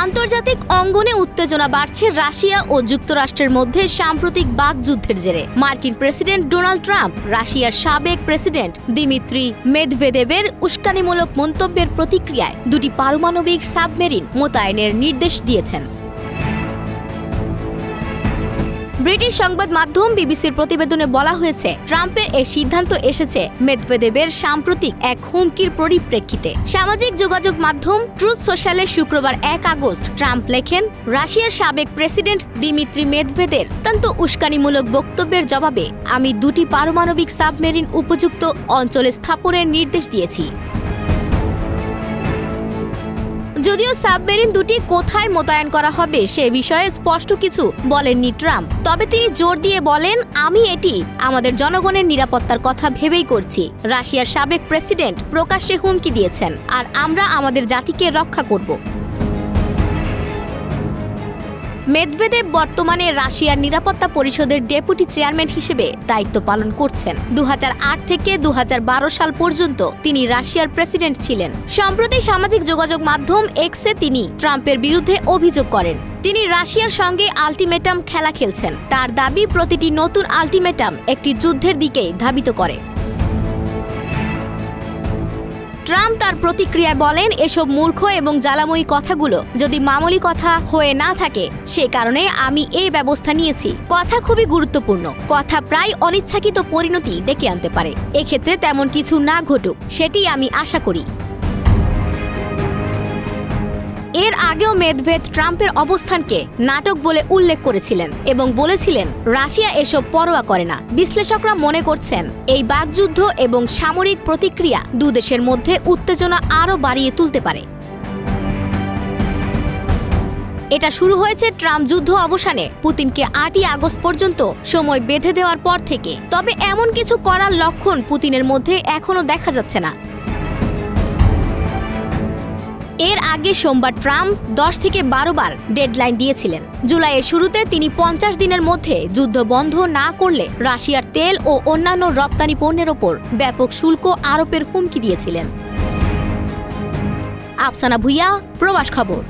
আন্তর্জাতিক অঙ্গনে উত্তেজনা বাড়ছে রাশিয়া ও যুক্তরাষ্ট্রের মধ্যে সাম্প্রতিক বাকযুদ্ধের জেরে। মার্কিন প্রেসিডেন্ট ডোনাল্ড ট্রাম্প রাশিয়ার সাবেক প্রেসিডেন্ট দিমিত্রি মেদভেদেবের উস্কানিমূলক মন্তব্যের প্রতিক্রিয়ায় দুটি পারমাণবিক সাবমেরিন মোতায়েনের নির্দেশ দিয়েছেন। ব্রিটিশ সংবাদ মাধ্যম বিবিসির প্রতিবেদনে বলা হয়েছে, ট্রাম্পের এই সিদ্ধান্ত এসেছে মেদভেদেবের সাম্প্রতিক এক হুমকির পরিপ্রেক্ষিতে। সামাজিক যোগাযোগ মাধ্যম ট্রুথ সোশ্যালে শুক্রবার 1 আগস্ট ট্রাম্প লেখেন, রাশিয়ার সাবেক প্রেসিডেন্ট দিমিত্রি মেদভেদের অত্যন্ত উস্কানিমূলক বক্তব্যের জবাবে আমি দুটি পারমাণবিক সাবমেরিন উপযুক্ত অঞ্চলে স্থাপনের নির্দেশ দিয়েছি। যদিও সাবমেরিন দুটি কোথায় মোতায়েন করা হবে সে বিষয়ে স্পষ্ট কিছু বলেননি ট্রাম্প, তবে তিনি জোর দিয়ে বলেন, আমি এটি আমাদের জনগণের নিরাপত্তার কথা ভেবেই করছি। রাশিয়ার সাবেক প্রেসিডেন্ট প্রকাশ্যে হুমকি দিয়েছেন, আর আমরা আমাদের জাতিকে রক্ষা করব। মেদভেদেব বর্তমানে রাশিয়ার নিরাপত্তা পরিষদের ডেপুটি চেয়ারম্যান হিসেবে দায়িত্ব পালন করছেন। 2008 থেকে 2012 সাল পর্যন্ত তিনি রাশিয়ার প্রেসিডেন্ট ছিলেন। সম্প্রতি সামাজিক যোগাযোগ মাধ্যম এক্সে তিনি ট্রাম্পের বিরুদ্ধে অভিযোগ করেন, তিনি রাশিয়ার সঙ্গে আল্টিমেটাম খেলা খেলছেন। তার দাবি, প্রতিটি নতুন আল্টিমেটাম একটি যুদ্ধের দিকে ধাবিত করে। ট্রাম্প তার প্রতিক্রিয়ায় বলেন, এসব মূর্খ এবং জ্বালাময়ী কথাগুলো যদি মামুলি কথা হয়ে না থাকে, সে কারণে আমি এই ব্যবস্থা নিয়েছি। কথা খুবই গুরুত্বপূর্ণ, কথা প্রায় অনিচ্ছাকৃত পরিণতি ডেকে আনতে পারে। এক্ষেত্রে তেমন কিছু না ঘটুক, সেটি আমি আশা করি। এর আগেও মেদভেদ ট্রাম্পের অবস্থানকে নাটক বলে উল্লেখ করেছিলেন এবং বলেছিলেন, রাশিয়া এসব পরোয়া করে না। বিশ্লেষকরা মনে করছেন, এই বাকযুদ্ধ এবং সামরিক প্রতিক্রিয়া দুদেশের মধ্যে উত্তেজনা আরও বাড়িয়ে তুলতে পারে। এটা শুরু হয়েছে ট্রাম্প যুদ্ধ অবসানে পুতিনকে 8ই আগস্ট পর্যন্ত সময় বেঁধে দেওয়ার পর থেকে। তবে এমন কিছু করার লক্ষণ পুতিনের মধ্যে এখনও দেখা যাচ্ছে না। এর আগে সোমবার ট্রাম্প 10 থেকে 12 বার ডেডলাইন দিয়েছিলেন। জুলাইয়ের শুরুতে তিনি 50 দিনের মধ্যে যুদ্ধ বন্ধ না করলে রাশিয়ার তেল ও অন্যান্য রপ্তানি পণ্যের ওপর ব্যাপক শুল্ক আরোপের হুমকি দিয়েছিলেন। আফসানা ভুইয়া, প্রবাস খবর।